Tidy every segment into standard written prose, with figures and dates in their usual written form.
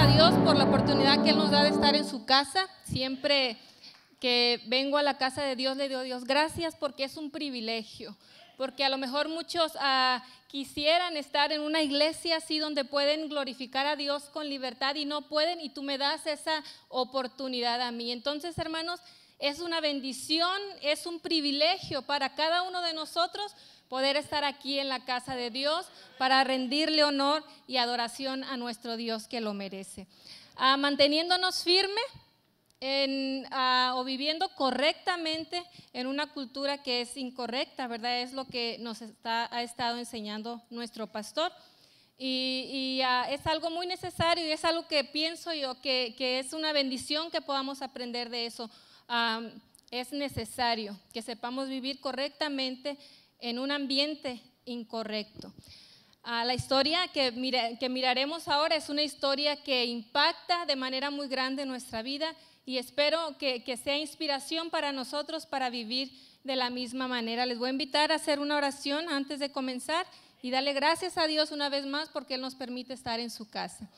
a Dios por la oportunidad que Él nos da de estar en su casa. Siempre que vengo a la casa de Dios, le digo a Dios gracias porque es un privilegio. Porque a lo mejor muchos quisieran estar en una iglesia así donde pueden glorificar a Dios con libertad y no pueden, y tú me das esa oportunidad a mí. Entonces, hermanos, es una bendición, es un privilegio para cada uno de nosotros poder estar aquí en la casa de Dios para rendirle honor y adoración a nuestro Dios que lo merece. Manteniéndonos firmes o viviendo correctamente en una cultura que es incorrecta, ¿verdad? Es lo que nos ha estado enseñando nuestro pastor. Y es algo muy necesario y es algo que pienso yo que es una bendición que podamos aprender de eso. Es necesario que sepamos vivir correctamente en un ambiente incorrecto. La historia que miraremos ahora es una historia que impacta de manera muy grande nuestra vida y espero que sea inspiración para nosotros para vivir de la misma manera. Les voy a invitar a hacer una oración antes de comenzar y darle gracias a Dios una vez más porque Él nos permite estar en su casa.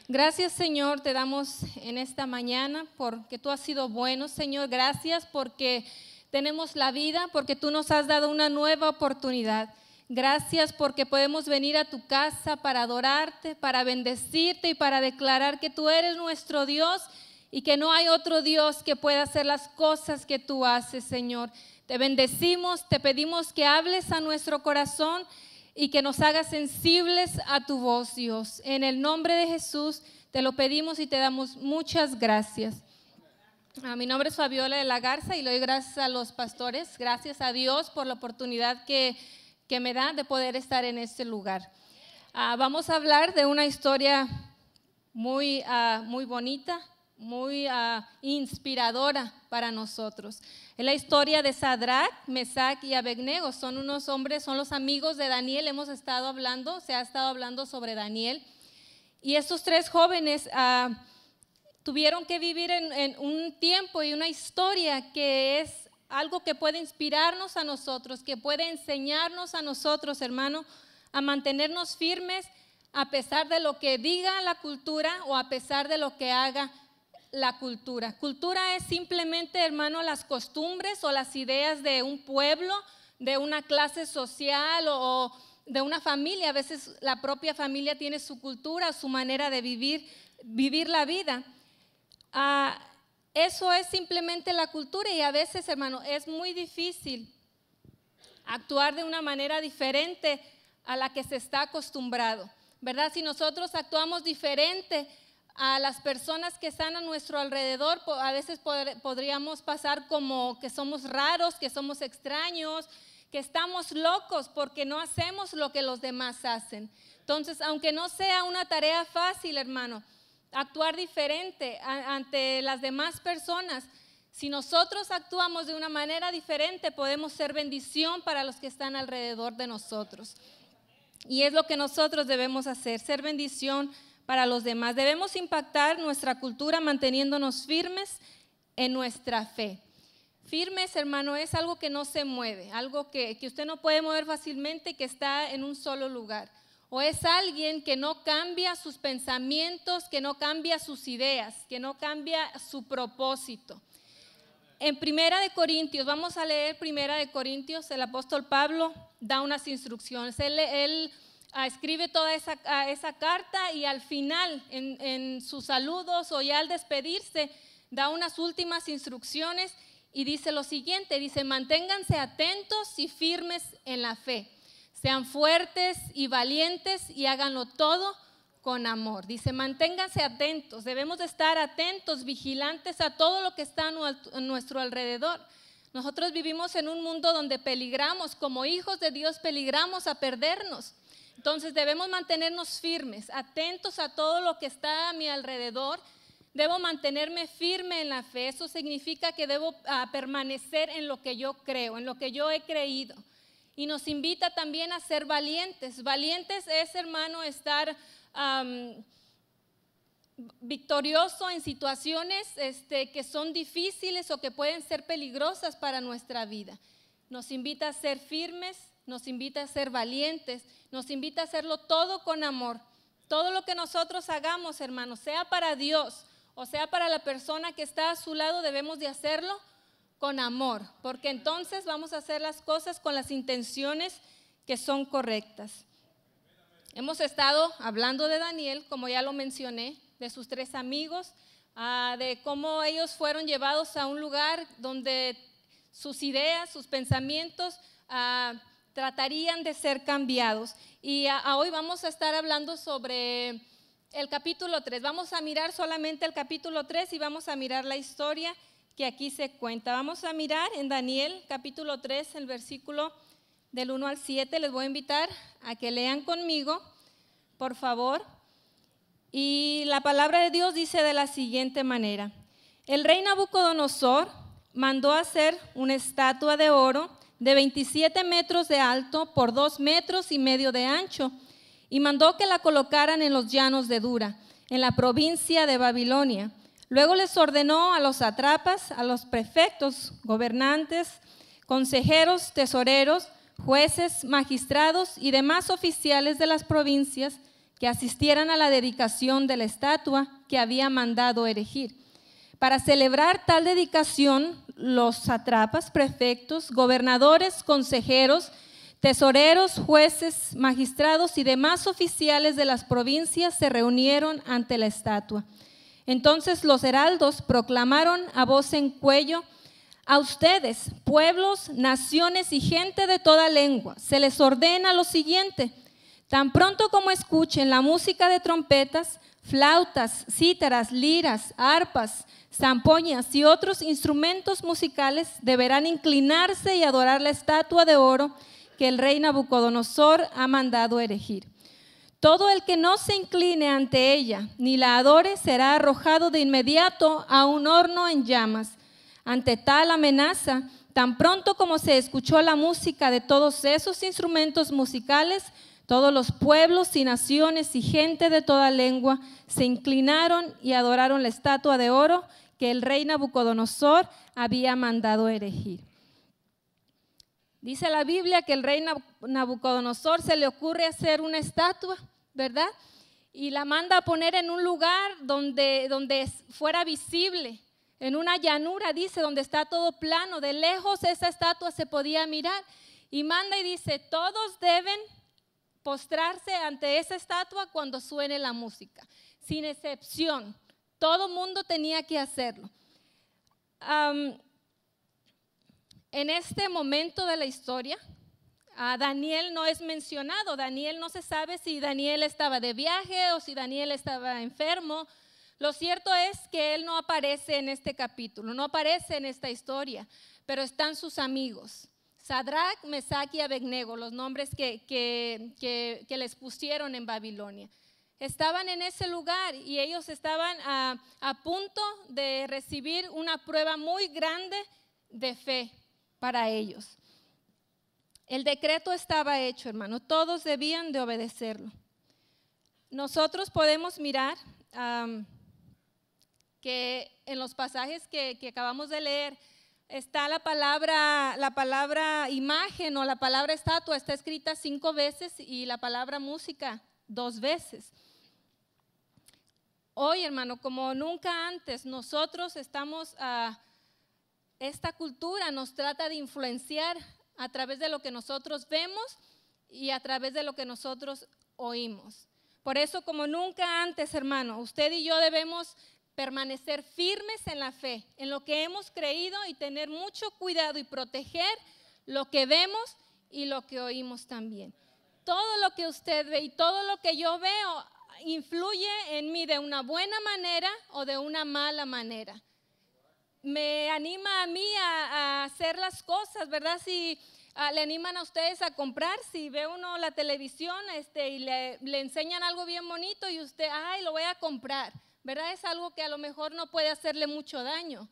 Gracias, Señor, te damos en esta mañana porque tú has sido bueno, Señor. Gracias porque tenemos la vida, porque tú nos has dado una nueva oportunidad. Gracias porque podemos venir a tu casa para adorarte, para bendecirte y para declarar que tú eres nuestro Dios y que no hay otro Dios que pueda hacer las cosas que tú haces, Señor. Te bendecimos, te pedimos que hables a nuestro corazón y que nos hagas sensibles a tu voz, Dios. En el nombre de Jesús te lo pedimos y te damos muchas gracias. Mi nombre es Fabiola de la Garza y le doy gracias a los pastores. Gracias a Dios por la oportunidad que me da de poder estar en este lugar. Vamos a hablar de una historia muy bonita, muy inspiradora para nosotros. Es la historia de Sadrach, Mesach y Abednego. Son unos hombres, son los amigos de Daniel. Se ha estado hablando sobre Daniel. Y estos tres jóvenes tuvieron que vivir en un tiempo y una historia que es algo que puede inspirarnos a nosotros, que puede enseñarnos a nosotros, hermano, a mantenernos firmes a pesar de lo que diga la cultura o a pesar de lo que haga la cultura. Cultura es simplemente, hermano, las costumbres o las ideas de un pueblo, de una clase social o de una familia. A veces la propia familia tiene su cultura, su manera de vivir la vida. Eso es simplemente la cultura y a veces, hermano, es muy difícil actuar de una manera diferente a la que se está acostumbrado, ¿verdad? Si nosotros actuamos diferente a las personas que están a nuestro alrededor, a veces podríamos pasar como que somos raros, que somos extraños, que estamos locos porque no hacemos lo que los demás hacen. Entonces, aunque no sea una tarea fácil, hermano, actuar diferente ante las demás personas, si nosotros actuamos de una manera diferente, podemos ser bendición para los que están alrededor de nosotros. Y es lo que nosotros debemos hacer, ser bendición para los demás. Debemos impactar nuestra cultura manteniéndonos firmes en nuestra fe. Firmes, hermano, es algo que no se mueve, algo que usted no puede mover fácilmente y que está en un solo lugar. O es alguien que no cambia sus pensamientos, que no cambia sus ideas, que no cambia su propósito. En Primera de Corintios, vamos a leer Primera de Corintios, el apóstol Pablo da unas instrucciones. Él escribe toda esa carta y al final, en sus saludos o ya al despedirse, da unas últimas instrucciones y dice lo siguiente, dice: manténganse atentos y firmes en la fe. Sean fuertes y valientes y háganlo todo con amor. Dice, manténganse atentos. Debemos de estar atentos, vigilantes a todo lo que está a nuestro alrededor. Nosotros vivimos en un mundo donde peligramos, como hijos de Dios peligramos a perdernos. Entonces debemos mantenernos firmes, atentos a todo lo que está a mi alrededor. Debo mantenerme firme en la fe. Eso significa que debo permanecer en lo que yo creo, en lo que yo he creído. Y nos invita también a ser valientes. Valientes es, hermano, estar victorioso en situaciones que son difíciles o que pueden ser peligrosas para nuestra vida. Nos invita a ser firmes, nos invita a ser valientes, nos invita a hacerlo todo con amor. Todo lo que nosotros hagamos, hermanos, sea para Dios o sea para la persona que está a su lado, debemos de hacerlo con amor, porque entonces vamos a hacer las cosas con las intenciones que son correctas. Hemos estado hablando de Daniel, como ya lo mencioné, de sus 3 amigos, de cómo ellos fueron llevados a un lugar donde sus ideas, sus pensamientos tratarían de ser cambiados. Y hoy vamos a estar hablando sobre el capítulo 3. Vamos a mirar solamente el capítulo 3 y vamos a mirar la historia que aquí se cuenta. Vamos a mirar en Daniel capítulo 3, el versículo del 1 al 7. Les voy a invitar a que lean conmigo, por favor. Y la palabra de Dios dice de la siguiente manera: el rey Nabucodonosor mandó hacer una estatua de oro de 27 metros de alto por 2,5 metros de ancho, y mandó que la colocaran en los llanos de Dura, en la provincia de Babilonia. Luego les ordenó a los sátrapas, a los prefectos, gobernantes, consejeros, tesoreros, jueces, magistrados y demás oficiales de las provincias que asistieran a la dedicación de la estatua que había mandado erigir. Para celebrar tal dedicación, los sátrapas, prefectos, gobernadores, consejeros, tesoreros, jueces, magistrados y demás oficiales de las provincias se reunieron ante la estatua. Entonces los heraldos proclamaron a voz en cuello: a ustedes, pueblos, naciones y gente de toda lengua, se les ordena lo siguiente: tan pronto como escuchen la música de trompetas, flautas, cítaras, liras, arpas, zampoñas y otros instrumentos musicales, deberán inclinarse y adorar la estatua de oro que el rey Nabucodonosor ha mandado erigir. Todo el que no se incline ante ella ni la adore será arrojado de inmediato a un horno en llamas. Ante tal amenaza, tan pronto como se escuchó la música de todos esos instrumentos musicales, todos los pueblos y naciones y gente de toda lengua se inclinaron y adoraron la estatua de oro que el rey Nabucodonosor había mandado erigir. Dice la Biblia que el rey Nabucodonosor se le ocurre hacer una estatua, ¿verdad? Y la manda a poner en un lugar donde fuera visible, en una llanura, dice, donde está todo plano. De lejos esa estatua se podía mirar, y manda y dice: todos deben postrarse ante esa estatua cuando suene la música, sin excepción. Todo mundo tenía que hacerlo. En este momento de la historia, Daniel no es mencionado. Daniel, no se sabe si Daniel estaba de viaje o si Daniel estaba enfermo. Lo cierto es que él no aparece en este capítulo, no aparece en esta historia, pero están sus amigos, Sadrac, Mesac y Abednego, los nombres que les pusieron en Babilonia. Estaban en ese lugar y ellos estaban a punto de recibir una prueba muy grande de fe para ellos. El decreto estaba hecho, hermano, todos debían de obedecerlo. Nosotros podemos mirar que en los pasajes que acabamos de leer está la palabra imagen o la palabra estatua, está escrita 5 veces, y la palabra música 2 veces. Hoy, hermano, como nunca antes, nosotros estamos esta cultura nos trata de influenciar a través de lo que nosotros vemos y a través de lo que nosotros oímos. Por eso, como nunca antes, hermano, usted y yo debemos permanecer firmes en la fe, en lo que hemos creído, y tener mucho cuidado y proteger lo que vemos y lo que oímos también. Todo lo que usted ve y todo lo que yo veo influye en mí de una buena manera o de una mala manera. Me anima a mí a hacer las cosas, ¿verdad? Si le animan a ustedes a comprar, si ve uno la televisión y le enseñan algo bien bonito y usted, ay, lo voy a comprar, ¿verdad? Es algo que a lo mejor no puede hacerle mucho daño,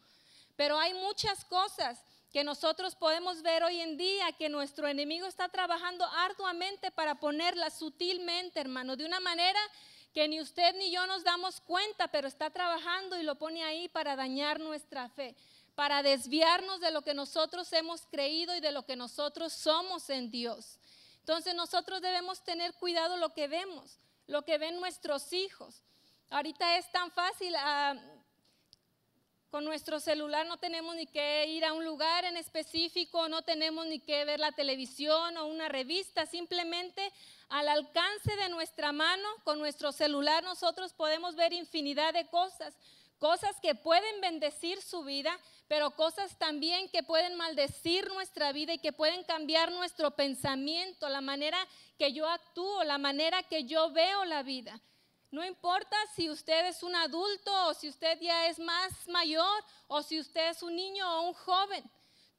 pero hay muchas cosas que nosotros podemos ver hoy en día que nuestro enemigo está trabajando arduamente para ponerlas sutilmente, hermano, de una manera que ni usted ni yo nos damos cuenta, pero está trabajando y lo pone ahí para dañar nuestra fe, para desviarnos de lo que nosotros hemos creído y de lo que nosotros somos en Dios. Entonces nosotros debemos tener cuidado lo que vemos. lo que ven nuestros hijos. Ahorita es tan fácil, con nuestro celular no tenemos ni que ir a un lugar en específico, no tenemos ni que ver la televisión o una revista, simplemente al alcance de nuestra mano, con nuestro celular nosotros podemos ver infinidad de cosas, cosas que pueden bendecir su vida, pero cosas también que pueden maldecir nuestra vida y que pueden cambiar nuestro pensamiento, la manera que yo actúo, la manera que yo veo la vida. No importa si usted es un adulto o si usted ya es más mayor o si usted es un niño o un joven.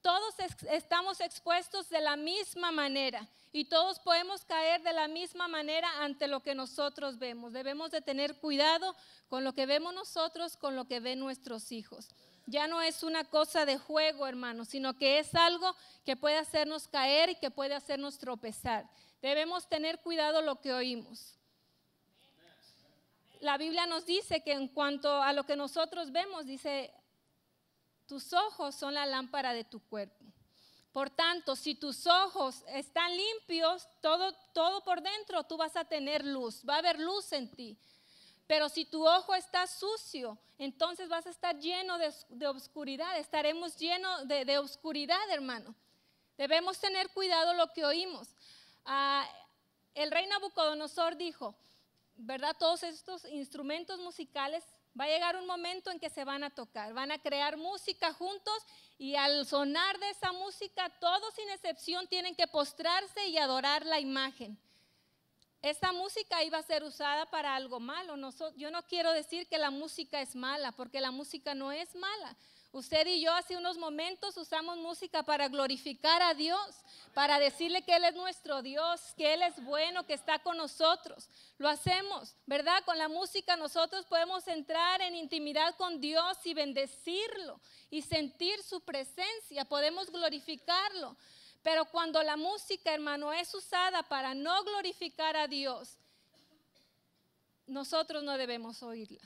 Todos estamos expuestos de la misma manera y todos podemos caer de la misma manera ante lo que nosotros vemos. Debemos de tener cuidado con lo que vemos nosotros, con lo que ven nuestros hijos. Ya no es una cosa de juego, hermanos, sino que es algo que puede hacernos caer y que puede hacernos tropezar. Debemos tener cuidado lo que oímos. La Biblia nos dice que en cuanto a lo que nosotros vemos, dice, tus ojos son la lámpara de tu cuerpo. Por tanto, si tus ojos están limpios, todo por dentro, tú vas a tener luz, va a haber luz en ti. Pero si tu ojo está sucio, entonces vas a estar lleno de oscuridad, estaremos llenos de oscuridad, hermano. Debemos tener cuidado lo que oímos. El rey Nabucodonosor dijo, ¿verdad? Todos estos instrumentos musicales, va a llegar un momento en que se van a tocar, van a crear música juntos y al sonar de esa música, todos sin excepción tienen que postrarse y adorar la imagen. Esta música iba a ser usada para algo malo. Yo no quiero decir que la música es mala, porque la música no es mala. Usted y yo hace unos momentos usamos música para glorificar a Dios, para decirle que Él es nuestro Dios, que Él es bueno, que está con nosotros. Lo hacemos, ¿verdad? Con la música nosotros podemos entrar en intimidad con Dios y bendecirlo y sentir su presencia, podemos glorificarlo. Pero cuando la música, hermano, es usada para no glorificar a Dios, nosotros no debemos oírla.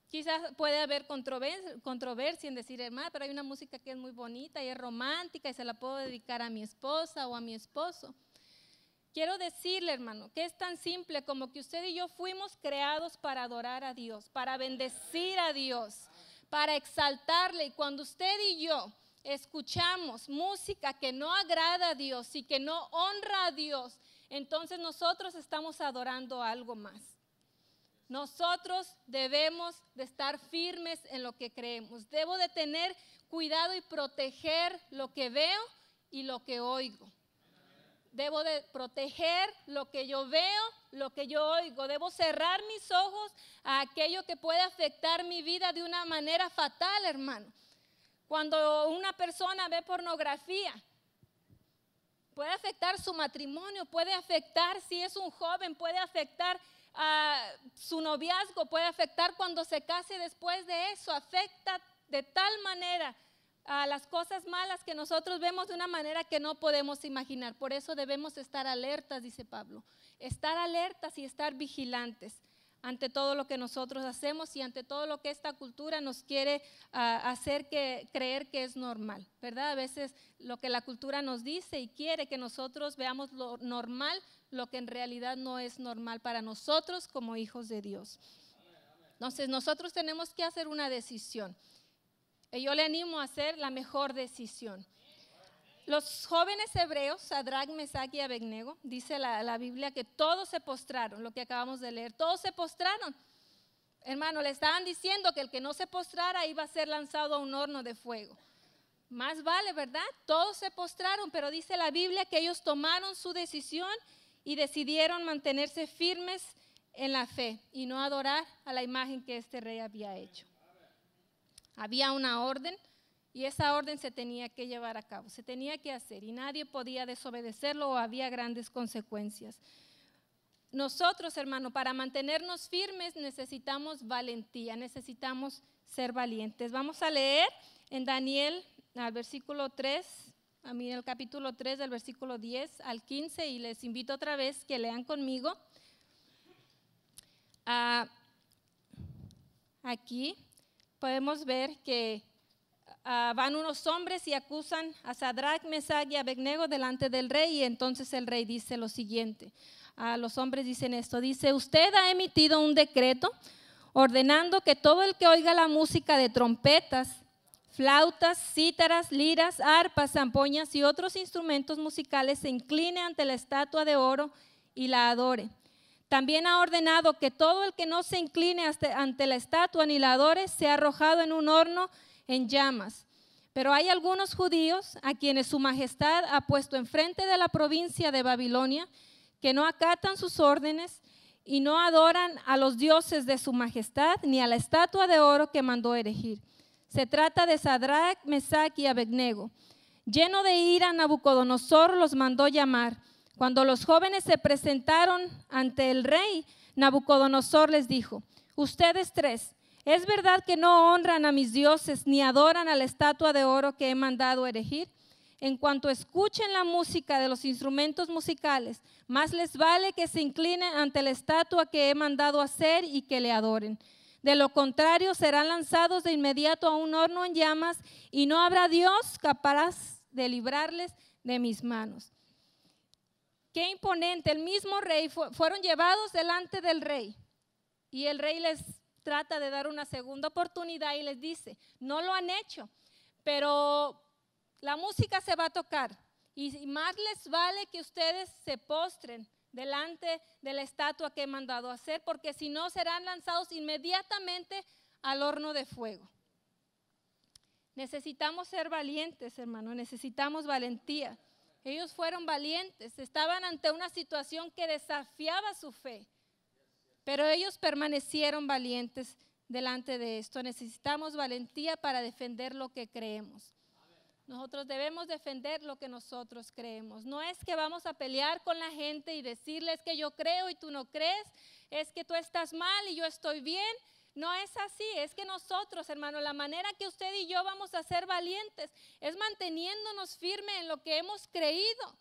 Quizás puede haber controversia en decir, hermano, pero hay una música que es muy bonita y es romántica y se la puedo dedicar a mi esposa o a mi esposo. Quiero decirle, hermano, que es tan simple como que usted y yo fuimos creados para adorar a Dios, para bendecir a Dios, para exaltarle. Y cuando usted y yo escuchamos música que no agrada a Dios y que no honra a Dios, entonces nosotros estamos adorando algo más. Nosotros debemos de estar firmes en lo que creemos. Debo de tener cuidado y proteger lo que veo y lo que oigo. Debo de proteger lo que yo veo, lo que yo oigo. Debo cerrar mis ojos a aquello que puede afectar mi vida de una manera fatal, hermano. Cuando una persona ve pornografía, puede afectar su matrimonio, puede afectar si es un joven, puede afectar su noviazgo, puede afectar cuando se case después de eso, afecta de tal manera a las cosas malas que nosotros vemos de una manera que no podemos imaginar. Por eso debemos estar alertas, dice Pablo, estar alertas y estar vigilantes ante todo lo que nosotros hacemos y ante todo lo que esta cultura nos quiere hacer creer que es normal, ¿verdad? A veces lo que la cultura nos dice y quiere que nosotros veamos lo normal, lo que en realidad no es normal para nosotros como hijos de Dios. Entonces nosotros tenemos que hacer una decisión. Y yo le animo a hacer la mejor decisión. Los jóvenes hebreos, Sadrac, Mesac y Abednego, dice la Biblia que todos se postraron, lo que acabamos de leer, todos se postraron. Hermano, le estaban diciendo que el que no se postrara iba a ser lanzado a un horno de fuego. Más vale, ¿verdad? Todos se postraron, pero dice la Biblia que ellos tomaron su decisión y decidieron mantenerse firmes en la fe y no adorar a la imagen que este rey había hecho. Había una orden y esa orden se tenía que llevar a cabo, se tenía que hacer y nadie podía desobedecerlo o había grandes consecuencias. Nosotros, hermano, para mantenernos firmes necesitamos valentía, necesitamos ser valientes. Vamos a leer en Daniel, al versículo 3, el capítulo 3 del versículo 10 al 15 y les invito otra vez que lean conmigo. Aquí podemos ver que van unos hombres y acusan a Sadrac, Mesac y Abednego delante del rey y entonces el rey dice lo siguiente. a los hombres dicen esto. Dice, usted ha emitido un decreto ordenando que todo el que oiga la música de trompetas, flautas, cítaras, liras, arpas, zampoñas y otros instrumentos musicales se incline ante la estatua de oro y la adore. También ha ordenado que todo el que no se incline ante la estatua ni la adore sea arrojado en un horno en llamas. Pero hay algunos judíos a quienes su majestad ha puesto enfrente de la provincia de Babilonia que no acatan sus órdenes y no adoran a los dioses de su majestad ni a la estatua de oro que mandó erigir. Se trata de Sadrach, Mesach y Abednego. Lleno de ira, Nabucodonosor los mandó llamar. Cuando los jóvenes se presentaron ante el rey, Nabucodonosor les dijo, ustedes tres, ¿es verdad que no honran a mis dioses ni adoran a la estatua de oro que he mandado erigir? En cuanto escuchen la música de los instrumentos musicales, más les vale que se inclinen ante la estatua que he mandado hacer y que le adoren. De lo contrario, serán lanzados de inmediato a un horno en llamas y no habrá Dios capaz de librarles de mis manos. Qué imponente, el mismo rey, fueron llevados delante del rey y el rey les trata de dar una segunda oportunidad y les dice, no lo han hecho, pero la música se va a tocar y más les vale que ustedes se postren delante de la estatua que he mandado hacer, porque si no serán lanzados inmediatamente al horno de fuego. Necesitamos ser valientes, hermano, necesitamos valentía. Ellos fueron valientes, estaban ante una situación que desafiaba su fe, pero ellos permanecieron valientes delante de esto. Necesitamos valentía para defender lo que creemos. Nosotros debemos defender lo que nosotros creemos. No es que vamos a pelear con la gente y decirles que yo creo y tú no crees, es que tú estás mal y yo estoy bien. No es así, es que nosotros, hermano, la manera que usted y yo vamos a ser valientes es manteniéndonos firmes en lo que hemos creído,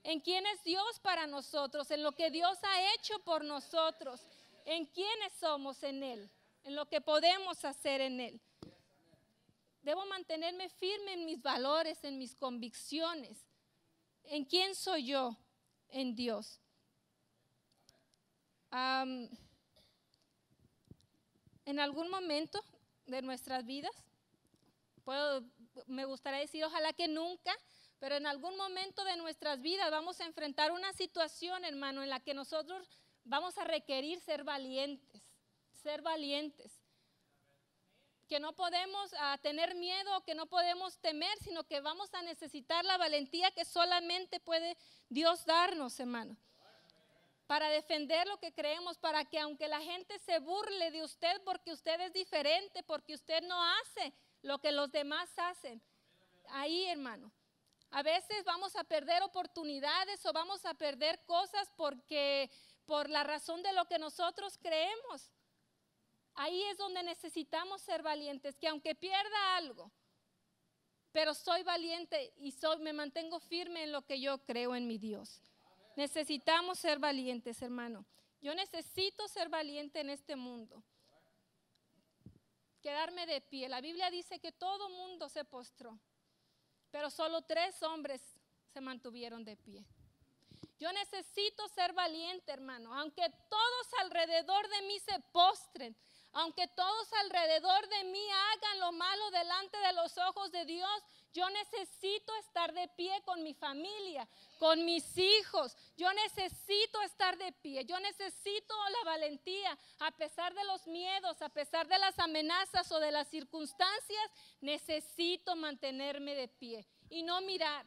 en quién es Dios para nosotros, en lo que Dios ha hecho por nosotros, en quiénes somos en Él, en lo que podemos hacer en Él. Debo mantenerme firme en mis valores, en mis convicciones, en quién soy yo en Dios. En algún momento de nuestras vidas, me gustaría decir, ojalá que nunca, pero en algún momento de nuestras vidas vamos a enfrentar una situación, hermano, en la que nosotros vamos a requerir ser valientes, que no podemos tener miedo, que no podemos temer, sino que vamos a necesitar la valentía que solamente puede Dios darnos, hermano, para defender lo que creemos, para que aunque la gente se burle de usted porque usted es diferente, porque usted no hace lo que los demás hacen, ahí, hermano, a veces vamos a perder oportunidades o vamos a perder cosas por la razón de lo que nosotros creemos. Ahí es donde necesitamos ser valientes, que aunque pierda algo, pero soy valiente y me mantengo firme en lo que yo creo en mi Dios. Necesitamos ser valientes, hermano. Yo necesito ser valiente en este mundo. Quedarme de pie. La Biblia dice que todo mundo se postró, pero solo 3 hombres se mantuvieron de pie. Yo necesito ser valiente, hermano. Aunque todos alrededor de mí se postren, aunque todos alrededor de mí hagan lo malo delante de los ojos de Dios, yo necesito estar de pie con mi familia, con mis hijos. Yo necesito estar de pie. Yo necesito la valentía. A pesar de los miedos, a pesar de las amenazas o de las circunstancias, necesito mantenerme de pie y no mirar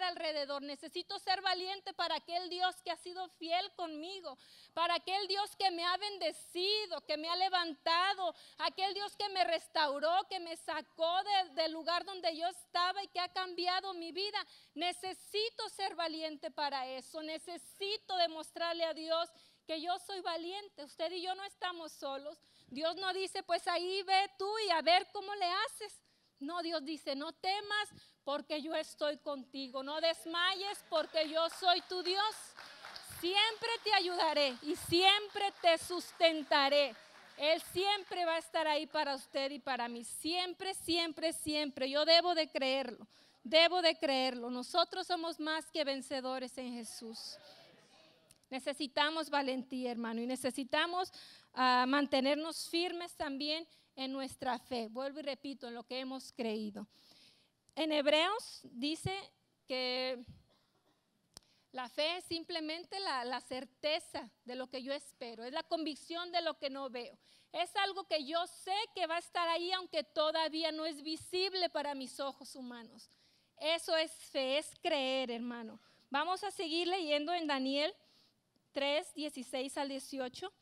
alrededor. Necesito ser valiente para aquel Dios que ha sido fiel conmigo, para aquel Dios que me ha bendecido, que me ha levantado, aquel Dios que me restauró, que me sacó del lugar donde yo estaba y que ha cambiado mi vida. Necesito ser valiente para eso. Necesito demostrarle a Dios que yo soy valiente. Usted y yo no estamos solos. Dios no dice, pues ahí ve tú y a ver cómo le haces. No, Dios dice, no temas porque yo estoy contigo. No desmayes porque yo soy tu Dios. Siempre te ayudaré y siempre te sustentaré. Él siempre va a estar ahí para usted y para mí. Siempre, siempre, siempre. Yo debo de creerlo. Debo de creerlo. Nosotros somos más que vencedores en Jesús. Necesitamos valentía, hermano, y necesitamos mantenernos firmes también en nuestra fe. Vuelvo y repito, en lo que hemos creído. En Hebreos dice que la fe es simplemente la certeza de lo que yo espero, es la convicción de lo que no veo. Es algo que yo sé que va a estar ahí aunque todavía no es visible para mis ojos humanos. Eso es fe, es creer, hermano. Vamos a seguir leyendo en Daniel 3, 16 al 18,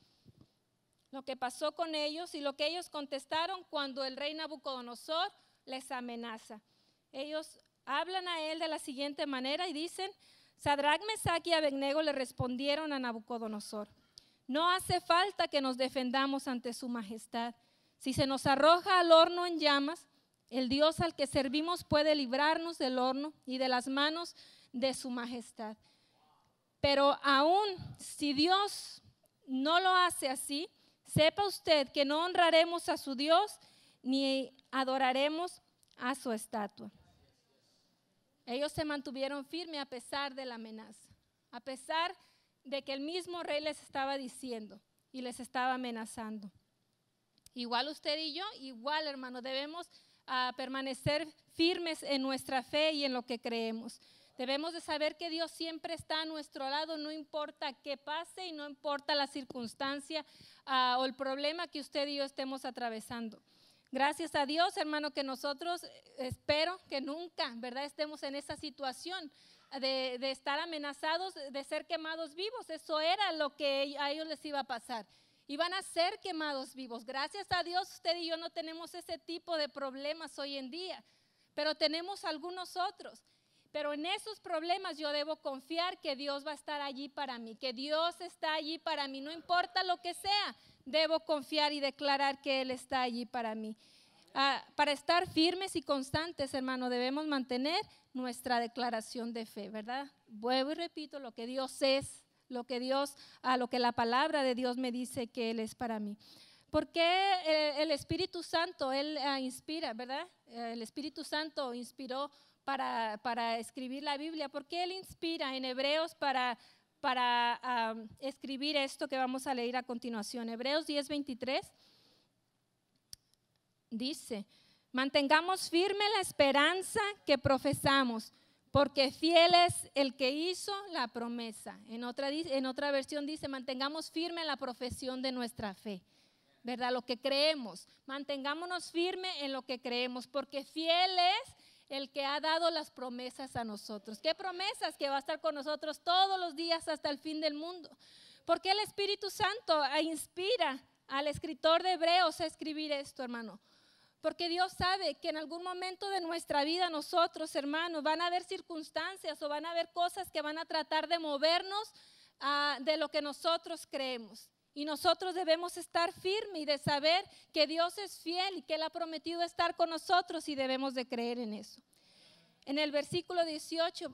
lo que pasó con ellos y lo que ellos contestaron cuando el rey Nabucodonosor les amenaza. Ellos hablan a él de la siguiente manera y dicen: Sadrac, Mesac y Abednego le respondieron a Nabucodonosor: no hace falta que nos defendamos ante su majestad. Si se nos arroja al horno en llamas, el Dios al que servimos puede librarnos del horno y de las manos de su majestad. Pero aún si Dios no lo hace así, sepa usted que no honraremos a su Dios ni adoraremos a su estatua. Ellos se mantuvieron firmes a pesar de la amenaza, a pesar de que el mismo rey les estaba diciendo y les estaba amenazando. Igual usted y yo, igual, hermano, debemos permanecer firmes en nuestra fe y en lo que creemos. Debemos de saber que Dios siempre está a nuestro lado, no importa qué pase y no importa la circunstancia o el problema que usted y yo estemos atravesando. Gracias a Dios, hermano, que nosotros espero que nunca, ¿verdad?, estemos en esa situación de estar amenazados de ser quemados vivos. Eso era lo que a ellos les iba a pasar. Iban a ser quemados vivos. Gracias a Dios, usted y yo no tenemos ese tipo de problemas hoy en día, pero tenemos algunos otros. Pero en esos problemas yo debo confiar que Dios va a estar allí para mí, que Dios está allí para mí, no importa lo que sea, debo confiar y declarar que Él está allí para mí. Para estar firmes y constantes, hermano, debemos mantener nuestra declaración de fe, ¿verdad? Vuelvo y repito, lo que Dios es, lo que la palabra de Dios me dice que Él es para mí. Porque el Espíritu Santo, Él inspira, ¿verdad? El Espíritu Santo inspiró para escribir la Biblia. ¿Por qué Él inspira en Hebreos para escribir esto que vamos a leer a continuación? Hebreos 10:23 dice: mantengamos firme la esperanza que profesamos, porque fiel es el que hizo la promesa. En otra versión dice: mantengamos firme la profesión de nuestra fe, ¿verdad? Lo que creemos, mantengámonos firme en lo que creemos, porque fiel es el que ha dado las promesas a nosotros. ¿Qué promesas? Que va a estar con nosotros todos los días hasta el fin del mundo. Porque el Espíritu Santo inspira al escritor de Hebreos a escribir esto, hermano. Porque Dios sabe que en algún momento de nuestra vida nosotros, hermanos, van a haber circunstancias o van a haber cosas que van a tratar de movernos de lo que nosotros creemos. Y nosotros debemos estar firmes y de saber que Dios es fiel y que Él ha prometido estar con nosotros y debemos de creer en eso. En el versículo 18,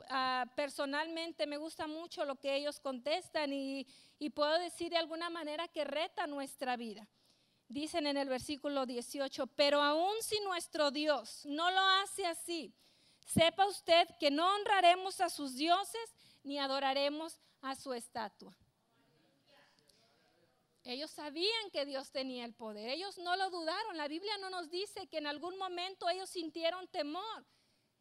personalmente me gusta mucho lo que ellos contestan y puedo decir de alguna manera que reta nuestra vida. Dicen en el versículo 18: pero aun si nuestro Dios no lo hace así, sepa usted que no honraremos a sus dioses ni adoraremos a su estatua. Ellos sabían que Dios tenía el poder, ellos no lo dudaron. La Biblia no nos dice que en algún momento ellos sintieron temor.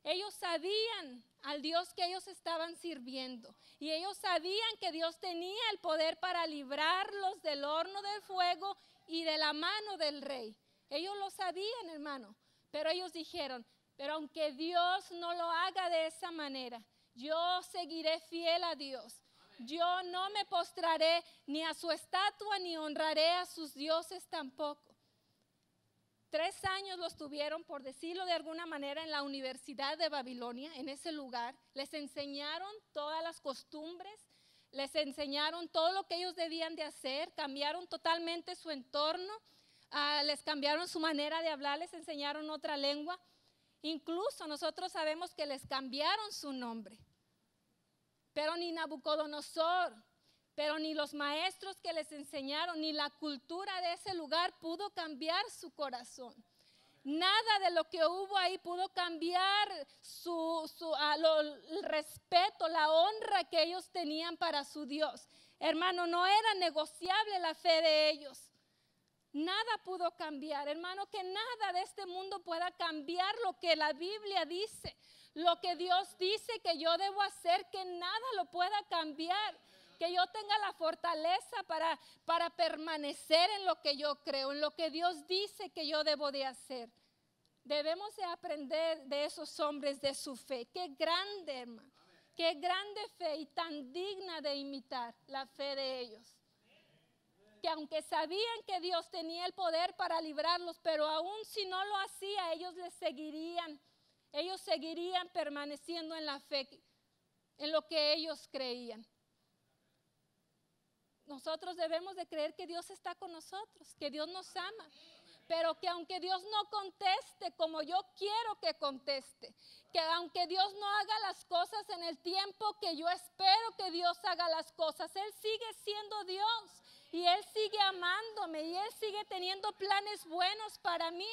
Ellos sabían al Dios que ellos estaban sirviendo y ellos sabían que Dios tenía el poder para librarlos del horno del fuego y de la mano del rey. Ellos lo sabían, hermano, pero ellos dijeron: pero aunque Dios no lo haga de esa manera, yo seguiré fiel a Dios. Yo no me postraré ni a su estatua ni honraré a sus dioses tampoco. 3 años los tuvieron, por decirlo de alguna manera, en la Universidad de Babilonia, en ese lugar. Les enseñaron todas las costumbres, les enseñaron todo lo que ellos debían de hacer, cambiaron totalmente su entorno, les cambiaron su manera de hablar, les enseñaron otra lengua. Incluso nosotros sabemos que les cambiaron su nombre. Pero ni Nabucodonosor, pero ni los maestros que les enseñaron, ni la cultura de ese lugar pudo cambiar su corazón. Nada de lo que hubo ahí pudo cambiar el respeto, la honra que ellos tenían para su Dios. Hermano, no era negociable la fe de ellos. Nada pudo cambiar, hermano, que nada de este mundo pueda cambiar lo que la Biblia dice, lo que Dios dice que yo debo hacer, que nada lo pueda cambiar, que yo tenga la fortaleza para permanecer en lo que yo creo, en lo que Dios dice que yo debo de hacer. Debemos de aprender de esos hombres de su fe. Qué grande, hermano, qué grande fe y tan digna de imitar la fe de ellos. Que aunque sabían que Dios tenía el poder para librarlos, pero aún si no lo hacía, ellos seguirían permaneciendo en la fe, en lo que ellos creían. Nosotros debemos de creer que Dios está con nosotros, que Dios nos ama, pero que aunque Dios no conteste como yo quiero que conteste, que aunque Dios no haga las cosas en el tiempo que yo espero que Dios haga las cosas, Él sigue siendo Dios. Y Él sigue amándome y Él sigue teniendo planes buenos para mí.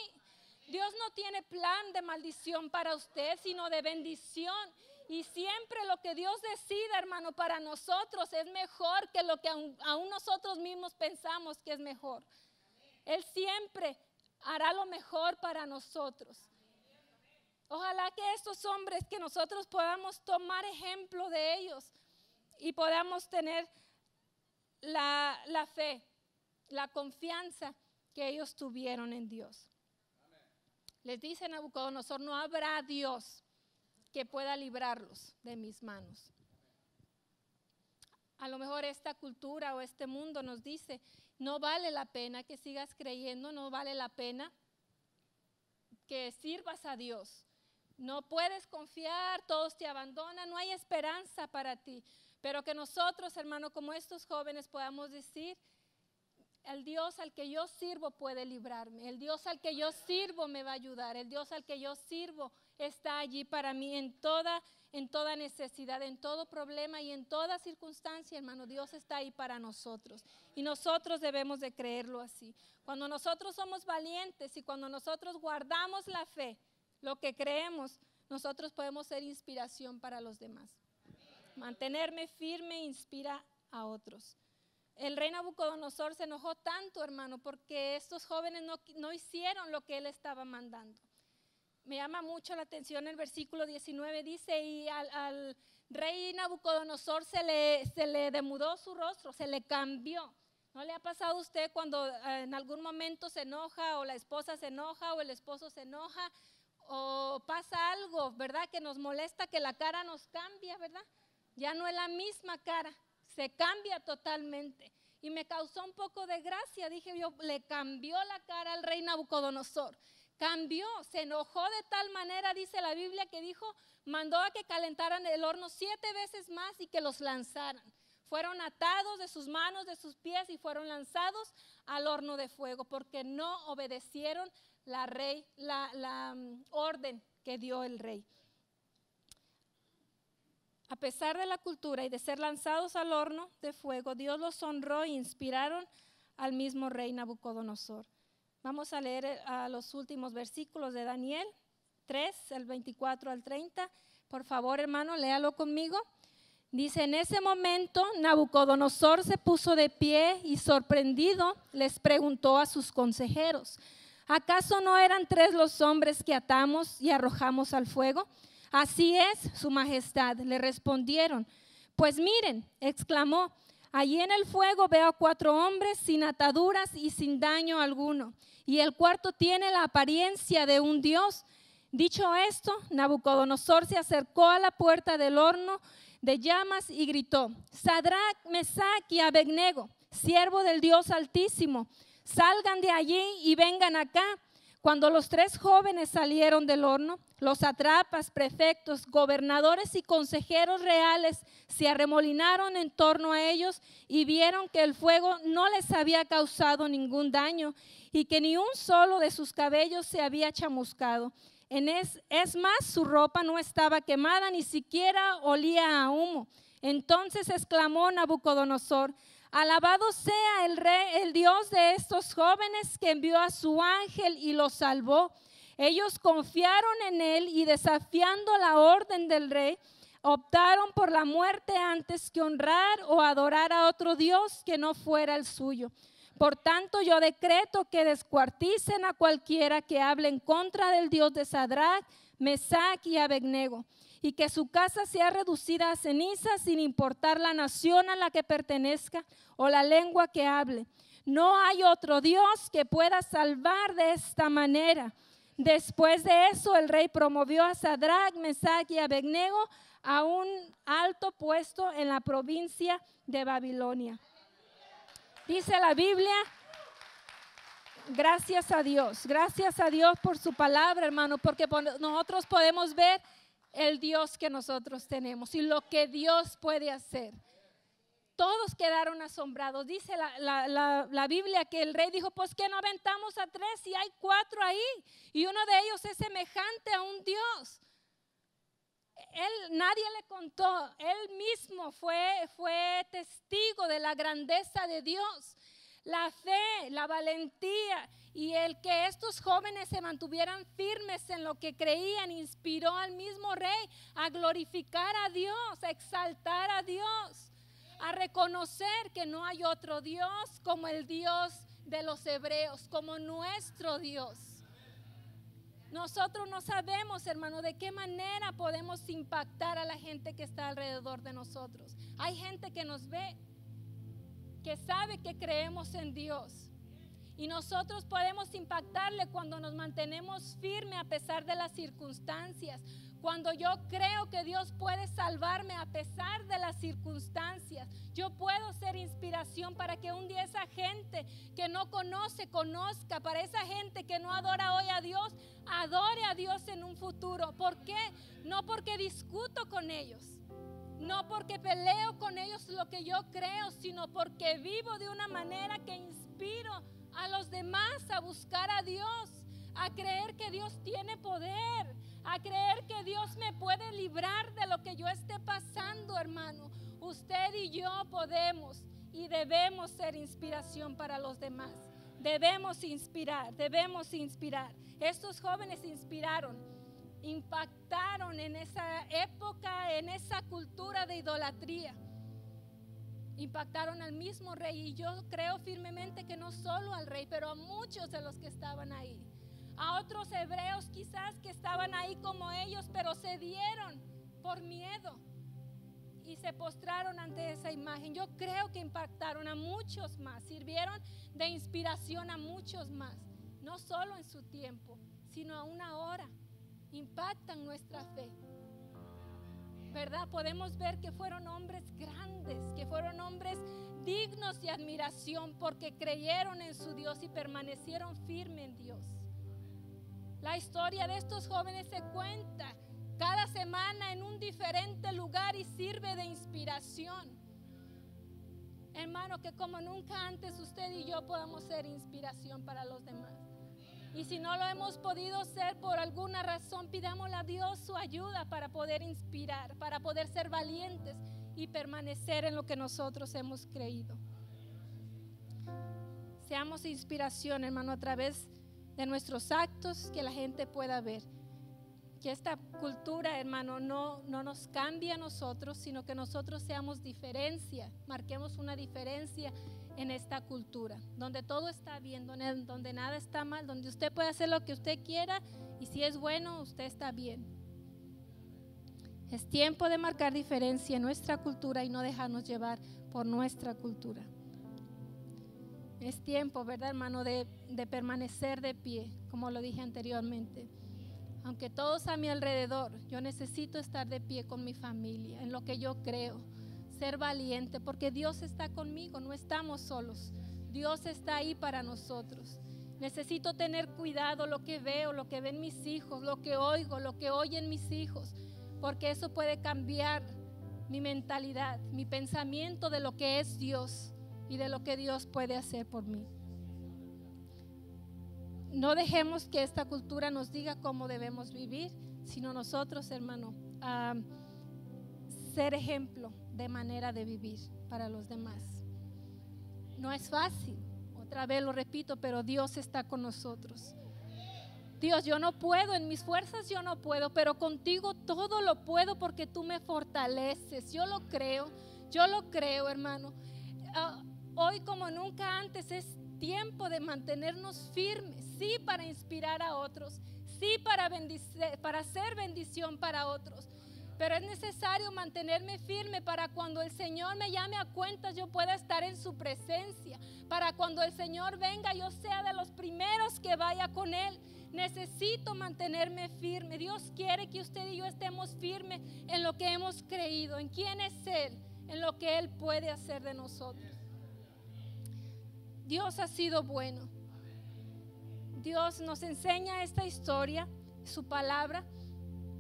Dios no tiene plan de maldición para usted, sino de bendición. Y siempre lo que Dios decida, hermano, para nosotros es mejor que lo que aún nosotros mismos pensamos que es mejor. Él siempre hará lo mejor para nosotros. Ojalá que estos hombres, que nosotros podamos tomar ejemplo de ellos y podamos tener la fe, la confianza que ellos tuvieron en Dios. Les dice Nabucodonosor: no habrá Dios que pueda librarlos de mis manos. A lo mejor esta cultura o este mundo nos dice: no vale la pena que sigas creyendo, no vale la pena que sirvas a Dios. No puedes confiar, todos te abandonan, no hay esperanza para ti. Pero que nosotros, hermano, como estos jóvenes, podamos decir: el Dios al que yo sirvo puede librarme, el Dios al que yo sirvo me va a ayudar, el Dios al que yo sirvo está allí para mí en toda necesidad, en todo problema y en toda circunstancia, hermano. Dios está ahí para nosotros y nosotros debemos de creerlo así. Cuando nosotros somos valientes y cuando nosotros guardamos la fe, lo que creemos, nosotros podemos ser inspiración para los demás. Mantenerme firme inspira a otros. El rey Nabucodonosor se enojó tanto, hermano, porque estos jóvenes no hicieron lo que él estaba mandando. Me llama mucho la atención el versículo 19, dice: y al rey Nabucodonosor se le demudó su rostro, se le cambió. ¿No le ha pasado a usted cuando en algún momento se enoja, o la esposa se enoja, o el esposo se enoja, o pasa algo, verdad, que nos molesta, que la cara nos cambia, verdad? Ya no es la misma cara, se cambia totalmente. Y me causó un poco de gracia, dije yo, le cambió la cara al rey Nabucodonosor. Cambió, se enojó de tal manera, dice la Biblia, que dijo, mandó a que calentaran el horno 7 veces más y que los lanzaran. Fueron atados de sus manos, de sus pies, y fueron lanzados al horno de fuego, porque no obedecieron la orden que dio el rey. A pesar de la cultura y de ser lanzados al horno de fuego, Dios los honró e inspiraron al mismo rey Nabucodonosor. Vamos a leer a los últimos versículos de Daniel 3, el 24 al 30. Por favor, hermano, léalo conmigo. Dice: en ese momento Nabucodonosor se puso de pie y sorprendido les preguntó a sus consejeros: ¿acaso no eran 3 los hombres que atamos y arrojamos al fuego? Así es, su majestad, le respondieron. Pues miren, exclamó, allí en el fuego veo a 4 hombres sin ataduras y sin daño alguno, y el cuarto tiene la apariencia de un dios. Dicho esto, Nabucodonosor se acercó a la puerta del horno de llamas y gritó: Sadrac, Mesac y Abednego, siervo del Dios Altísimo, salgan de allí y vengan acá. Cuando los 3 jóvenes salieron del horno, los sátrapas, prefectos, gobernadores y consejeros reales se arremolinaron en torno a ellos y vieron que el fuego no les había causado ningún daño y que ni un solo de sus cabellos se había chamuscado. Es más, su ropa no estaba quemada, ni siquiera olía a humo. Entonces exclamó Nabucodonosor: alabado sea el rey, el Dios de estos jóvenes, que envió a su ángel y los salvó. Ellos confiaron en él y, desafiando la orden del rey, optaron por la muerte antes que honrar o adorar a otro Dios que no fuera el suyo. Por tanto, yo decreto que descuarticen a cualquiera que hable en contra del Dios de Sadrach, Mesach y Abednego, y que su casa sea reducida a cenizas sin importar la nación a la que pertenezca o la lengua que hable. No hay otro Dios que pueda salvar de esta manera. Después de eso, el rey promovió a Sadrach, Mesach y Abednego a un alto puesto en la provincia de Babilonia. Dice la Biblia, gracias a Dios por su palabra, hermano, porque nosotros podemos ver el Dios que nosotros tenemos y lo que Dios puede hacer. Todos quedaron asombrados. Dice la Biblia que el rey dijo, pues que no aventamos a 3 y hay 4 ahí, y uno de ellos es semejante a un Dios. Nadie le contó, él mismo fue testigo de la grandeza de Dios, la fe, la valentía, y el que estos jóvenes se mantuvieran firmes en lo que creían inspiró al mismo rey a glorificar a Dios, a exaltar a Dios, a reconocer que no hay otro Dios como el Dios de los hebreos, como nuestro Dios. Nosotros no sabemos, hermano, de qué manera podemos impactar a la gente que está alrededor de nosotros. Hay gente que nos ve, que sabe que creemos en Dios. Y nosotros podemos impactarle cuando nos mantenemos firmes a pesar de las circunstancias. Cuando yo creo que Dios puede salvarme a pesar de las circunstancias, yo puedo ser inspiración para que un día esa gente que no conoce, conozca, para esa gente que no adora hoy a Dios, adore a Dios en un futuro. ¿Por qué? No porque discuto con ellos, no porque peleo con ellos lo que yo creo, sino porque vivo de una manera que inspiro a los demás a buscar a Dios, a creer que Dios tiene poder, a creer que Dios me puede librar de lo que yo esté pasando, hermano. Usted y yo podemos y debemos ser inspiración para los demás. Debemos inspirar. Estos jóvenes inspiraron, impactaron en esa época, en esa cultura de idolatría. Impactaron al mismo rey, y yo creo firmemente que no solo al rey, pero a muchos de los que estaban ahí. A otros hebreos quizás que estaban ahí como ellos, pero se dieron por miedo y se postraron ante esa imagen. Yo creo que impactaron a muchos más, sirvieron de inspiración a muchos más, no solo en su tiempo, sino aún ahora. Impactan nuestra fe, ¿verdad? Podemos ver que fueron hombres grandes, que fueron hombres dignos de admiración porque creyeron en su Dios y permanecieron firmes en Dios. La historia de estos jóvenes se cuenta cada semana en un diferente lugar y sirve de inspiración. Hermano, que como nunca antes usted y yo podamos ser inspiración para los demás. Y si no lo hemos podido ser por alguna razón, pidámosle a Dios su ayuda para poder inspirar, para poder ser valientes y permanecer en lo que nosotros hemos creído. Seamos inspiración, hermano, a través de nuestros actos, que la gente pueda ver. Que esta cultura, hermano, no nos cambie a nosotros, sino que nosotros seamos diferencia, marquemos una diferencia en esta cultura, donde todo está bien, donde nada está mal, donde usted puede hacer lo que usted quiera y si es bueno, usted está bien. Es tiempo de marcar diferencia en nuestra cultura y no dejarnos llevar por nuestra cultura. Es tiempo, ¿verdad, hermano, de permanecer de pie, como lo dije anteriormente. Aunque todos a mi alrededor, yo necesito estar de pie con mi familia, en lo que yo creo, ser valiente, porque Dios está conmigo, no estamos solos. Dios está ahí para nosotros. Necesito tener cuidado lo que veo, lo que ven mis hijos, lo que oigo, lo que oyen mis hijos, porque eso puede cambiar mi mentalidad, mi pensamiento de lo que es Dios y de lo que Dios puede hacer por mí. No dejemos que esta cultura nos diga cómo debemos vivir, sino nosotros, hermano, ser ejemplo de manera de vivir para los demás. No es fácil, otra vez lo repito, pero Dios está con nosotros. Dios, yo no puedo, en mis fuerzas yo no puedo, pero contigo todo lo puedo porque tú me fortaleces. Yo lo creo, hermano. Hoy como nunca antes es tiempo de mantenernos firmes, sí, para inspirar a otros, sí, para hacer bendición para otros. Pero es necesario mantenerme firme para cuando el Señor me llame a cuentas yo pueda estar en su presencia. Para cuando el Señor venga yo sea de los primeros que vaya con Él. Necesito mantenerme firme. Dios quiere que usted y yo estemos firmes en lo que hemos creído, en quién es Él, en lo que Él puede hacer de nosotros. Dios ha sido bueno. Dios nos enseña esta historia, su palabra.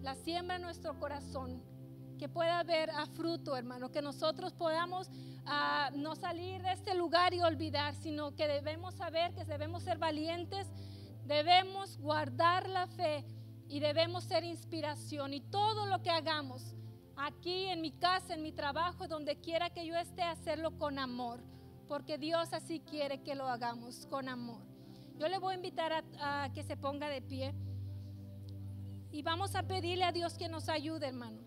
La siembra en nuestro corazón, que pueda haber a fruto, hermano, que nosotros podamos no salir de este lugar y olvidar, sino que debemos saber que debemos ser valientes, debemos guardar la fe y debemos ser inspiración. Y todo lo que hagamos aquí en mi casa, en mi trabajo, donde quiera que yo esté, hacerlo con amor, porque Dios así quiere que lo hagamos, con amor. Yo le voy a invitar a que se ponga de pie. Y vamos a pedirle a Dios que nos ayude, hermano,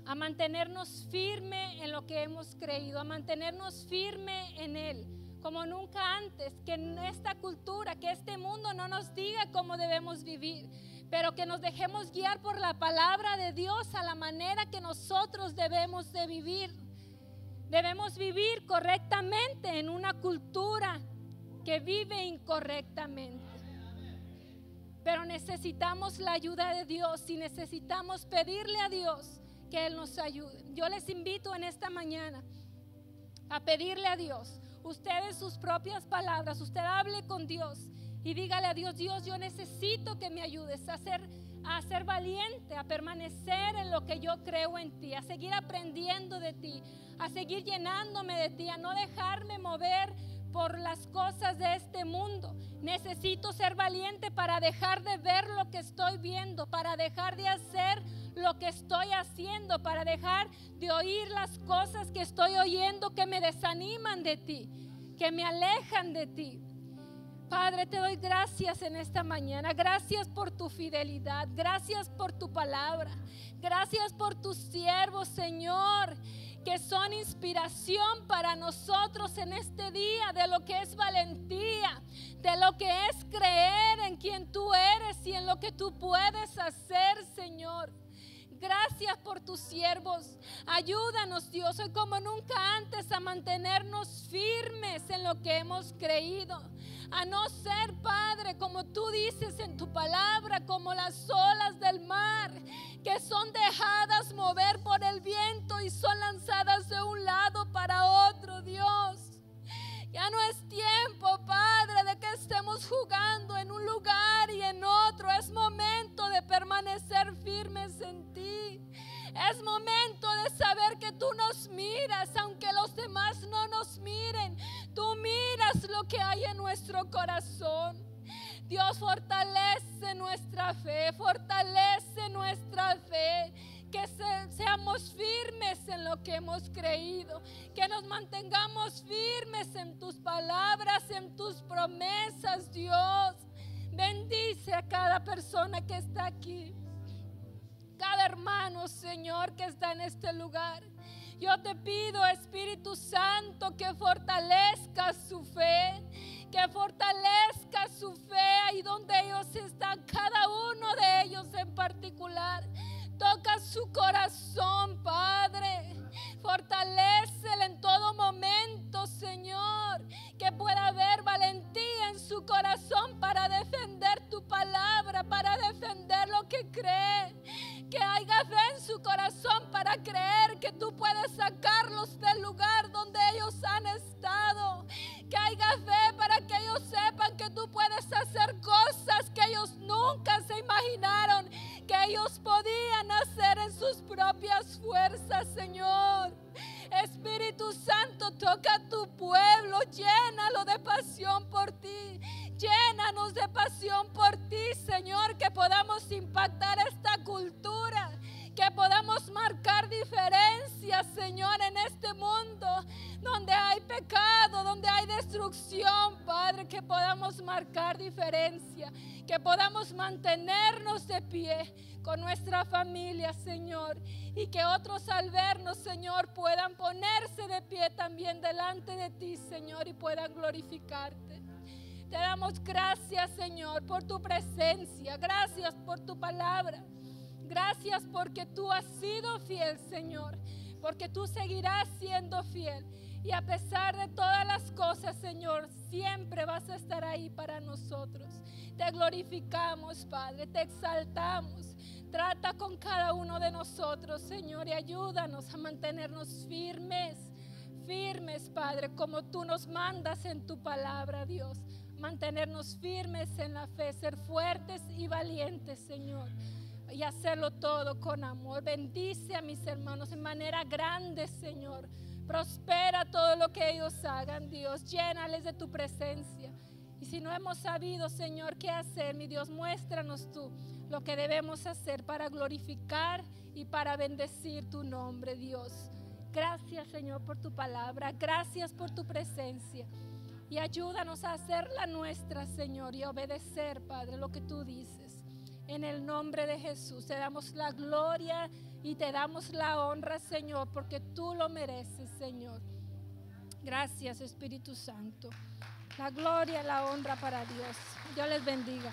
a mantenernos firme en lo que hemos creído, a mantenernos firme en Él, como nunca antes. Que en esta cultura, que este mundo no nos diga cómo debemos vivir, pero que nos dejemos guiar por la palabra de Dios a la manera que nosotros debemos de vivir. Debemos vivir correctamente en una cultura que vive incorrectamente. Pero necesitamos la ayuda de Dios y necesitamos pedirle a Dios que Él nos ayude. Yo les invito en esta mañana a pedirle a Dios, ustedes sus propias palabras, usted hable con Dios y dígale a Dios, Dios, yo necesito que me ayudes a ser valiente, a permanecer en lo que yo creo en ti, a seguir aprendiendo de ti, a seguir llenándome de ti, a no dejarme mover por las cosas de este mundo. Necesito ser valiente para dejar de ver lo que estoy viendo, para dejar de hacer lo que estoy haciendo, para dejar de oír las cosas que estoy oyendo que me desaniman de ti, que me alejan de ti. Padre, te doy gracias en esta mañana. Gracias por tu fidelidad, gracias por tu palabra, gracias por tus siervos, Señor, que son inspiración para nosotros en este día, de lo que es valentía, de lo que es creer en quien tú eres y en lo que tú puedes hacer, Señor. Gracias por tus siervos. Ayúdanos, Dios, hoy como nunca antes a mantenernos firmes en lo que hemos creído. A no ser, Padre, como tú dices en tu palabra, como las olas del mar, que son dejadas mover por el viento y son lanzadas de un lado para otro, Dios. Ya no es tiempo, Padre, de que estemos jugando en un lugar y en otro. Es momento de permanecer firmes en ti. Es momento de saber que tú nos miras, aunque los demás no nos miren. Tú miras lo que hay en nuestro corazón. Dios, fortalece nuestra fe, fortalece nuestra fe. Que seamos firmes en lo que hemos creído, que nos mantengamos firmes en tus palabras, en tus promesas, Dios. Bendice a cada persona que está aquí, cada hermano, Señor, que está en este lugar. Yo te pido, Espíritu Santo, que fortalezca su fe, que fortalezca su fe ahí donde ellos están, cada uno de ellos en particular. Toca su corazón, Padre. Fortalécele en todo momento, Señor. Que pueda haber valentía en su corazón para defender tu palabra, para defender lo que cree. Que haya fe en su corazón para creer que tú puedes sacarlos del lugar donde ellos han estado. Que haya fe para que ellos sepan que tú puedes hacer cosas que ellos nunca se imaginaron que ellos podían hacer en sus propias fuerzas, Señor. Espíritu Santo, toca a tu pueblo, llénalo de pasión por ti. Llénanos de pasión por ti, Señor, que podamos impactar esta cultura, que podamos marcar diferencias, Señor, en este mundo donde hay pecado, donde hay instrucción, Padre, que podamos marcar diferencia, que podamos mantenernos de pie con nuestra familia, Señor, y que otros al vernos, Señor, puedan ponerse de pie también delante de ti, Señor, y puedan glorificarte. Te damos gracias, Señor, por tu presencia. Gracias por tu palabra. Gracias porque tú has sido fiel, Señor, porque tú seguirás siendo fiel. Y a pesar de todas las cosas, Señor, siempre vas a estar ahí para nosotros. Te glorificamos, Padre, te exaltamos. Trata con cada uno de nosotros, Señor, y ayúdanos a mantenernos firmes, Padre, como tú nos mandas en tu palabra, Dios. Mantenernos firmes en la fe, ser fuertes y valientes, Señor, y hacerlo todo con amor. Bendice a mis hermanos en manera grande, Señor. Prospera todo lo que ellos hagan, Dios. Llénales de tu presencia. Y si no hemos sabido, Señor, qué hacer, mi Dios, muéstranos tú lo que debemos hacer para glorificar y para bendecir tu nombre, Dios. Gracias, Señor, por tu palabra. Gracias por tu presencia. Y ayúdanos a hacerla nuestra, Señor, y a obedecer, Padre, lo que tú dices. En el nombre de Jesús te damos la gloria y te damos la honra, Señor, porque tú lo mereces, Señor. Gracias, Espíritu Santo. La gloria y la honra para Dios. Dios les bendiga.